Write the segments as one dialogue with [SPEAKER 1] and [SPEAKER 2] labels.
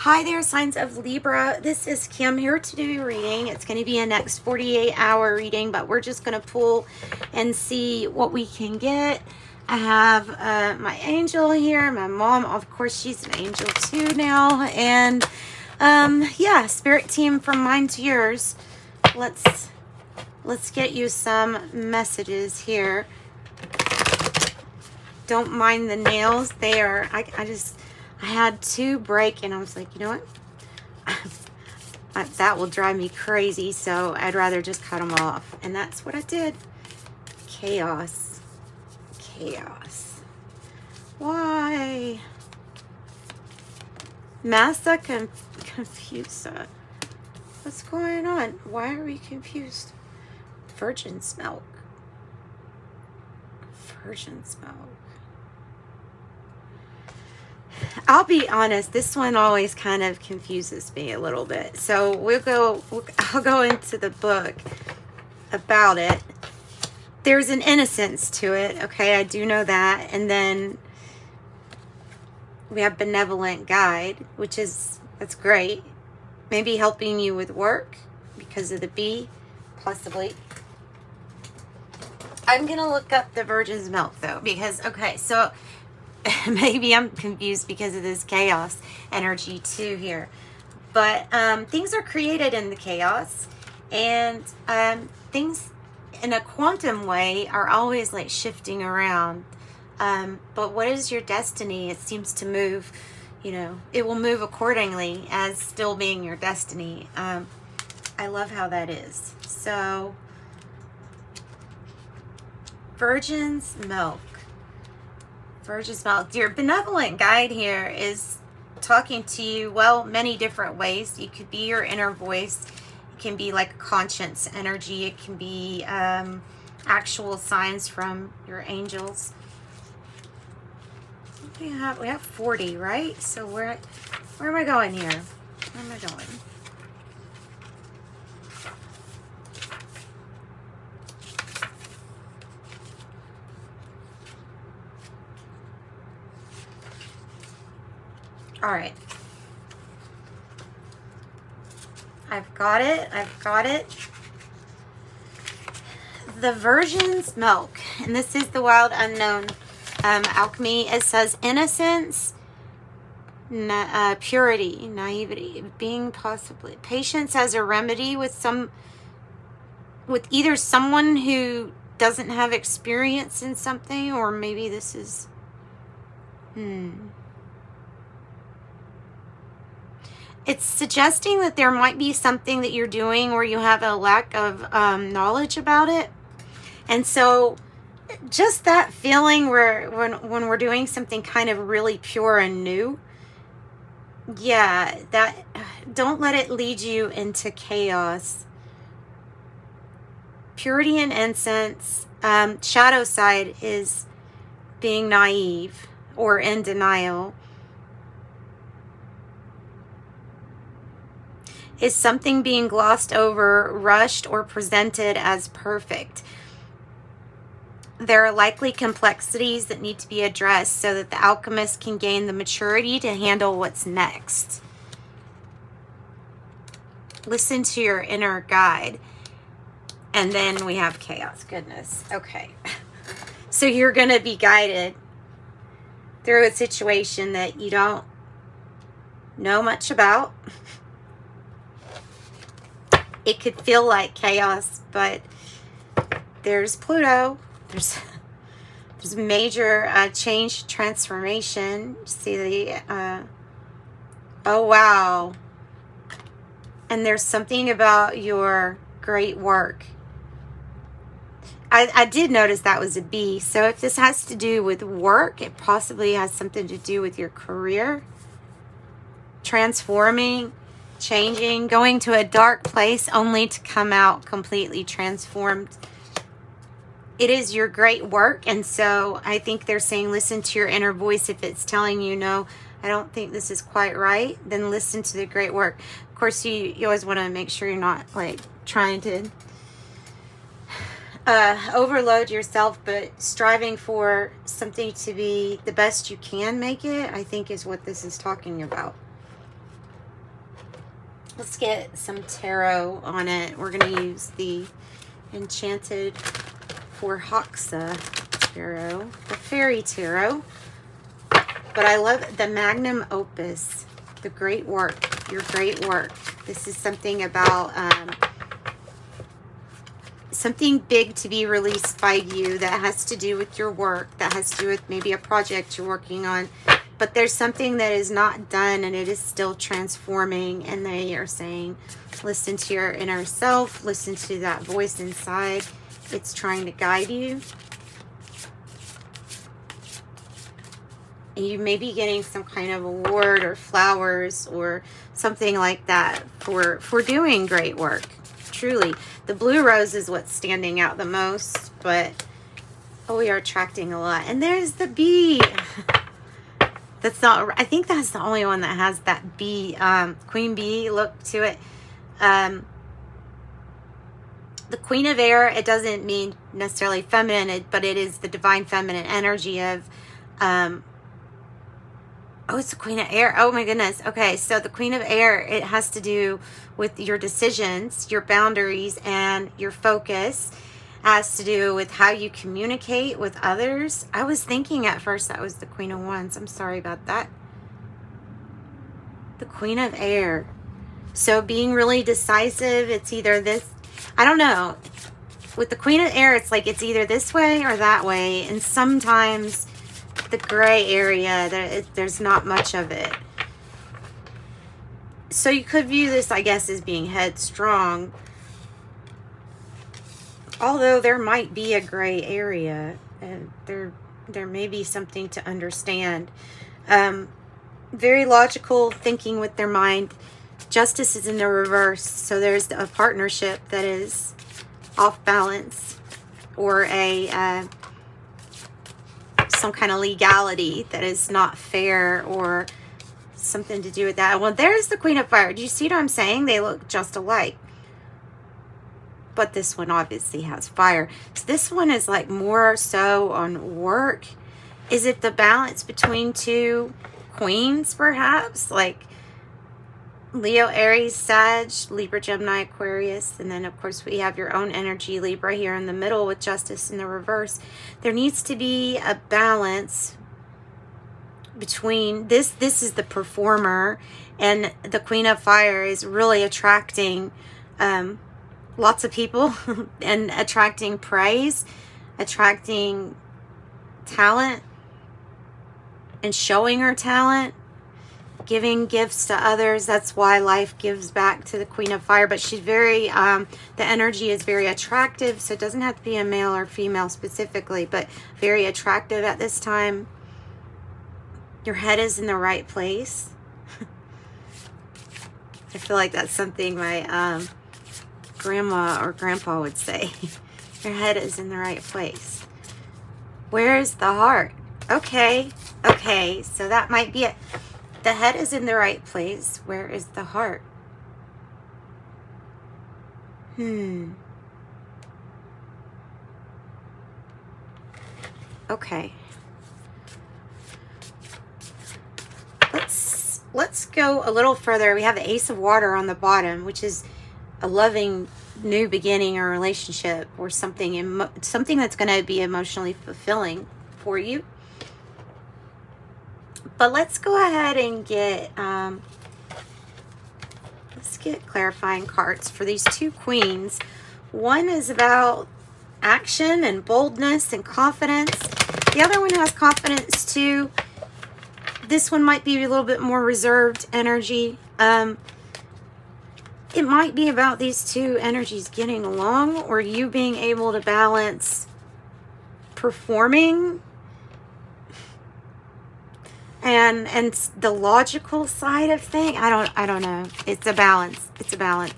[SPEAKER 1] Hi there, signs of Libra. This is Kim here to do a reading. It's going to be a next 48-hour reading, but we're just going to pull and see what we can get. I have my angel here, my mom. Of course, she's an angel too now. And yeah, spirit team, from mine to yours. Let's get you some messages here. Don't mind the nails. They are, I had two break and I was like, you know what? That will drive me crazy. So I'd rather just cut them off. And that's what I did. Chaos. Chaos. Why? Massa confusa. What's going on? Why are we confused? Virgin's milk. Virgin's milk. I'll be honest, this one always kind of confuses me a little bit. So I'll go into the book about it. There's an innocence to it, okay? I do know that. And then we have benevolent guide, that's great. Maybe helping you with work because of the bee, possibly. I'm going to look up the Virgin's milk though, because, okay, so maybe I'm confused because of this chaos energy too here. But things are created in the chaos, and things in a quantum way are always like shifting around. But what is your destiny? It seems to move, you know, it will move accordingly as still being your destiny. I love how that is. So, Virgin's milk. Virgin's milk. Your benevolent guide here is talking to you, well, many different ways. It could be your inner voice. It can be like conscience energy. It can be actual signs from your angels. We have 40, right? So where am I going here? Where am I going? All right. I've got it. The Virgin's milk. And this is the wild unknown alchemy. It says innocence, purity, naivety, being possibly patience as a remedy with either someone who doesn't have experience in something, or maybe this is It's suggesting that there might be something that you're doing where you have a lack of knowledge about it. And so just that feeling where when we're doing something kind of really pure and new, yeah, that don't let it lead you into chaos. Purity and innocence. Shadow side is being naive or in denial. Is something being glossed over, rushed, or presented as perfect? There are likely complexities that need to be addressed so that the alchemist can gain the maturity to handle what's next. Listen to your inner guide. And then we have chaos. Goodness. Okay. So you're going to be guided through a situation that you don't know much about. It could feel like chaos, but there's Pluto. There's major change, transformation. See the, oh wow. And there's something about your great work. I did notice that was a bee. So if this has to do with work, it possibly has something to do with your career. Transforming. Changing, going to a dark place only to come out completely transformed. It is your great work, and so I think they're saying listen to your inner voice. If it's telling you, no, I don't think this is quite right, then listen to the great work. Of course, you always want to make sure you're not like trying to overload yourself, but striving for something to be the best you can make it, I think is what this is talking about. Let's get some tarot on it. We're going to use the Enchanted for Hoxa tarot, the Fairy Tarot. But I love the magnum opus, the great work, your great work. This is something about something big to be released by you that has to do with your work, that has to do with maybe a project you're working on. But there's something that is not done and it is still transforming. And they are saying, listen to your inner self, listen to that voice inside. It's trying to guide you. And you may be getting some kind of award or flowers or something like that for doing great work. Truly. The blue rose is what's standing out the most, but oh, we are attracting a lot. And there's the bee. That's not, I think that's the only one that has that bee, queen bee look to it. The Queen of Air, it doesn't mean necessarily feminine, but it is the divine feminine energy of, oh, it's the Queen of Air. Oh my goodness. Okay, so the Queen of Air, it has to do with your decisions, your boundaries, and your focus. It has to do with how you communicate with others. I was thinking at first that was the Queen of Wands. I'm sorry about that. The Queen of Air. So being really decisive, it's either this, I don't know. With the Queen of Air, it's like it's either this way or that way. And sometimes the gray area, there's not much of it. So you could view this, I guess, as being headstrong. Although there might be a gray area. There may be something to understand. Very logical thinking with their mind. Justice is in the reverse. So there's a partnership that is off balance. Or a some kind of legality that is not fair, or something to do with that. Well, there's the Queen of Fire. Do you see what I'm saying? They look just alike. But this one obviously has fire. So this one is like more so on work. Is it the balance between two queens, perhaps? Like Leo, Aries, Sag, Libra, Gemini, Aquarius. And then, of course, we have your own energy, Libra, here in the middle with Justice in the reverse. There needs to be a balance between this. This is the performer, and the Queen of Fire is really attracting lots of people and attracting praise, attracting talent, and showing her talent, giving gifts to others. That's why life gives back to the Queen of Fire. But she's very, the energy is very attractive. So it doesn't have to be a male or female specifically, but very attractive at this time. Your head is in the right place. I feel like that's something my grandma or grandpa would say. Your head is in the right place. Where is the heart? Okay. Okay. So that might be it. The head is in the right place. Where is the heart? Okay. Let's go a little further. We have the Ace of Water on the bottom, which is a loving new beginning or relationship, or something that's going to be emotionally fulfilling for you. But let's go ahead and get let's get clarifying cards for these two queens. One is about action and boldness and confidence. The other one has confidence too. This one might be a little bit more reserved energy. It might be about these two energies getting along, or you being able to balance performing and the logical side of things. I don't know. It's a balance. It's a balance.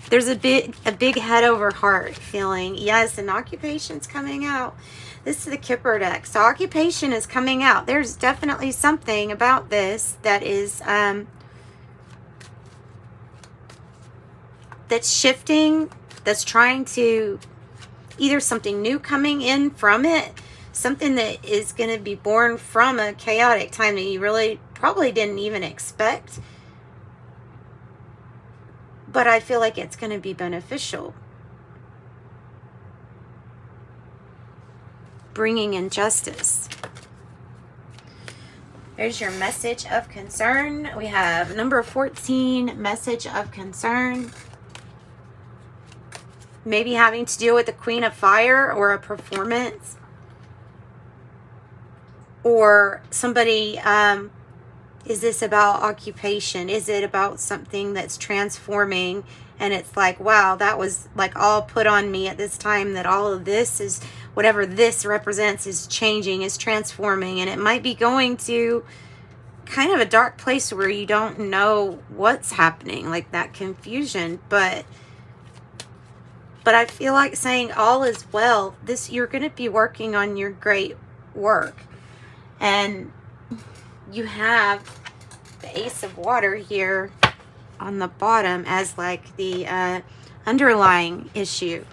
[SPEAKER 1] There's a big head over heart feeling. Yes, and occupation's coming out. This is the Kipper deck. So occupation is coming out. There's definitely something about this that is that's shifting, that's trying to, either something new coming in from it, something that is going to be born from a chaotic time that you really probably didn't even expect. But I feel like it's going to be beneficial. Bringing in justice. There's your message of concern. We have number 14, message of concern. Maybe having to deal with the Queen of Fire or a performance. Or somebody, is this about occupation? Is it about something that's transforming? And it's like, wow, that was like all put on me at this time, that all of this is, whatever this represents, is changing, is transforming. And it might be going to kind of a dark place where you don't know what's happening, like that confusion. But I feel like saying all is well. This, you're going to be working on your great work. And you have the Ace of Water here on the bottom as like the underlying issue.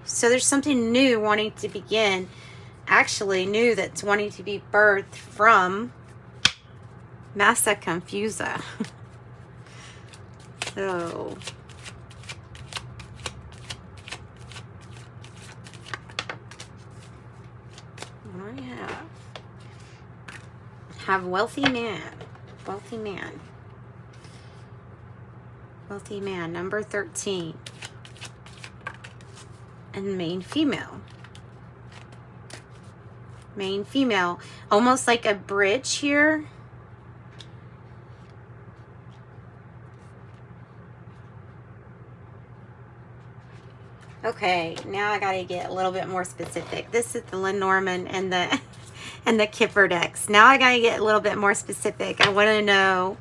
[SPEAKER 1] So there's something new wanting to begin, actually new, that's wanting to be birthed from Massa Confusa. So what do I have wealthy man, wealthy man, wealthy man, number 13, and main female. Main female, almost like a bridge here. Okay, now I gotta get a little bit more specific. This is the Lenormand and the Kipper decks. Now I gotta get a little bit more specific. I want to know,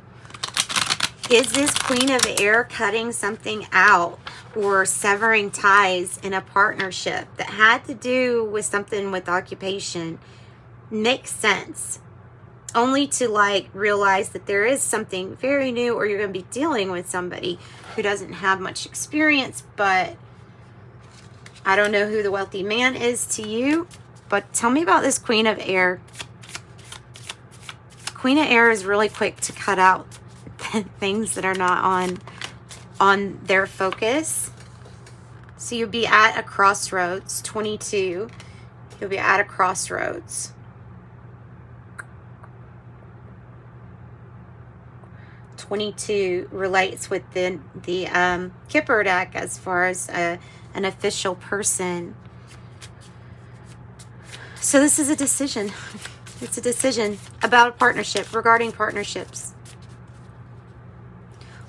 [SPEAKER 1] is this Queen of Air cutting something out or severing ties in a partnership that had to do with something with occupation? Makes sense. Only to like realize that there is something very new, or you're going to be dealing with somebody who doesn't have much experience. But I don't know who the wealthy man is to you, but tell me about this Queen of Air. Queen of Air is really quick to cut out things that are not on their focus. So you'll be at a crossroads. 22. You'll be at a crossroads. 22 relates with the Kipper deck as far as an official person. So this is a decision. It's a decision about a partnership, regarding partnerships.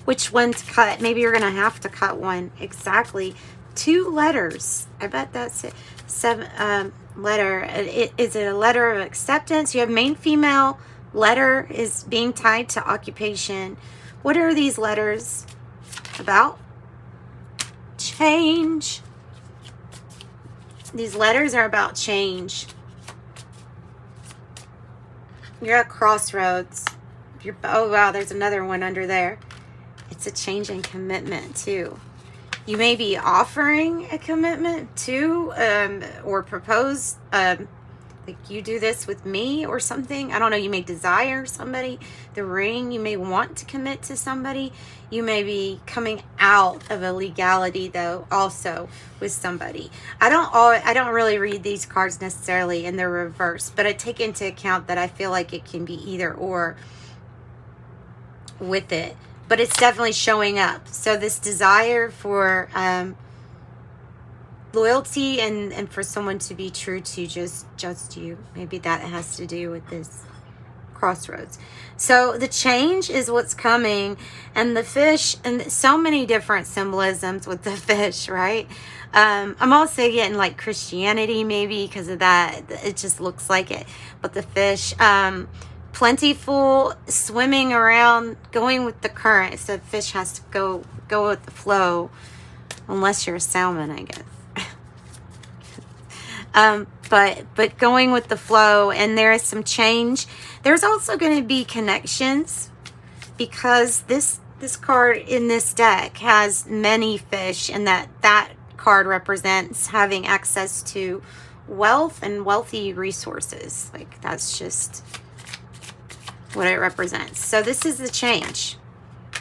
[SPEAKER 1] Which one to cut? Maybe you're going to have to cut one. Exactly. 2 letters. I bet that's it. 7 letter. Is it a letter of acceptance? You have main female. Letter is being tied to occupation. What are these letters about? Change. These letters are about change. You're at crossroads. Oh wow, there's another one under there. It's a change in commitment too. You may be offering a commitment too, or propose, like you do this with me or something. I don't know. You may desire somebody, the ring. You may want to commit to somebody. You may be coming out of a legality though, also with somebody. I don't really read these cards necessarily in the reverse, but I take into account that I feel like it can be either or with it. But it's definitely showing up. So this desire for loyalty and for someone to be true to just you. Maybe that has to do with this crossroads. So the change is what's coming. And the fish, and so many different symbolisms with the fish, right? I'm also getting like Christianity maybe because of that. It just looks like it. But the fish... plentiful, swimming around, going with the current. So fish has to go with the flow, unless you're a salmon, I guess. But going with the flow, and there is some change. There's also going to be connections, because this card in this deck has many fish, and that card represents having access to wealth and wealthy resources. Like, that's just what it represents. So this is the change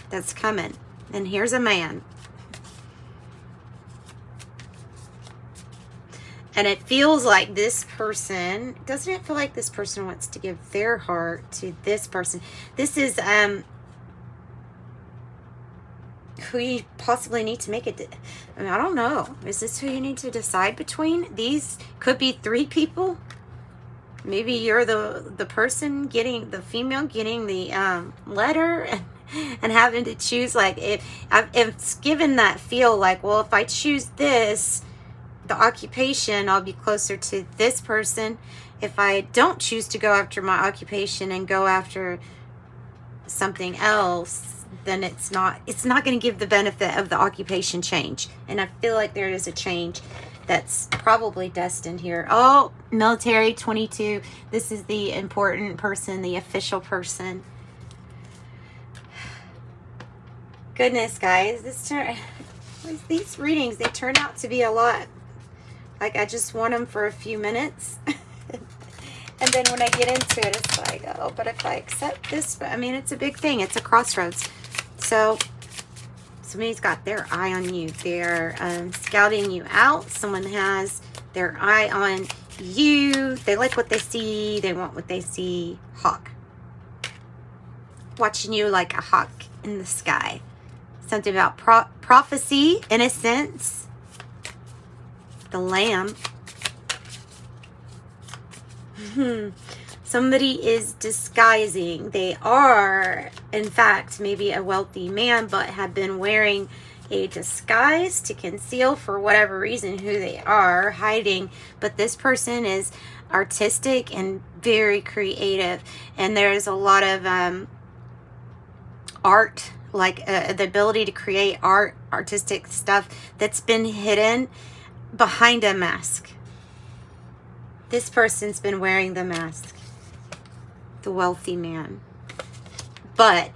[SPEAKER 1] that's coming. And here's a man. And it feels like this person, doesn't it feel like this person wants to give their heart to this person? This is who you possibly need to make it. I mean, I don't know. Is this who you need to decide between? These could be 3 people. Maybe you're the person getting, the female getting the letter and having to choose. Like, it's given that feel like, well, if I choose this, the occupation, I'll be closer to this person. If I don't choose to go after my occupation and go after something else, then it's not going to give the benefit of the occupation change. And I feel like there is a change that's probably destined here. Oh, military 22. This is the important person, the official person. Goodness, guys, these readings, they turn out to be a lot. Like, I just want them for a few minutes. And then when I get into it, it's like, oh, but if I accept this, I mean, it's a big thing. It's a crossroads. So somebody's got their eye on you. They're scouting you out. Someone has their eye on you. They like what they see. They want what they see. Hawk. Watching you like a hawk in the sky. Something about prophecy, innocence. The lamb. Somebody is disguising. They are, in fact, maybe a wealthy man, but have been wearing a disguise to conceal, for whatever reason, who they are, hiding. But this person is artistic and very creative. And there's a lot of art, like the ability to create art, artistic stuff that's been hidden behind a mask. This person's been wearing the mask. The wealthy man. But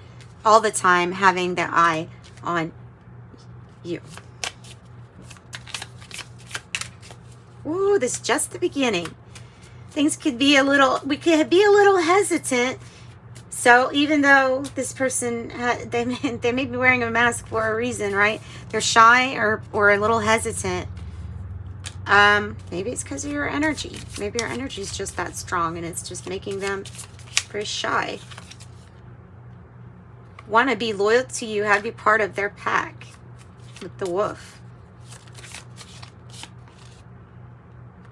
[SPEAKER 1] all the time having their eye on you. Ooh, this is just the beginning. Things could be a little, we could be a little hesitant. So even though this person, they may be wearing a mask for a reason, right? They're shy or a little hesitant. Maybe it's because of your energy. Maybe your energy is just that strong and it's just making them very shy. Want to be loyal to you, have you part of their pack with the wolf.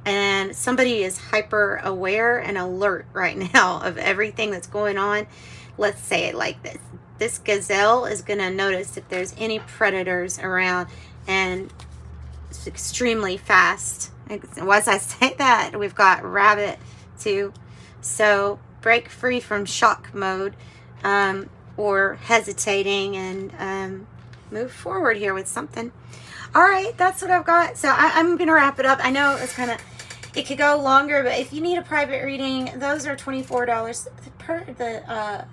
[SPEAKER 1] And somebody is hyper aware and alert right now of everything that's going on. Let's say it like this. This gazelle is going to notice if there's any predators around, and it's extremely fast. As I say that, we've got rabbit too. So break free from shock mode or hesitating and move forward here with something. All right, that's what I've got. So I'm going to wrap it up. I know it's kind of, it could go longer, but if you need a private reading, those are $24 per the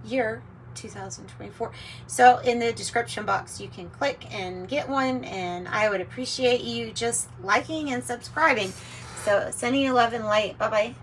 [SPEAKER 1] year 2024. So in the description box, you can click and get one, and I would appreciate you just liking and subscribing. So sending you love and light. Bye-bye.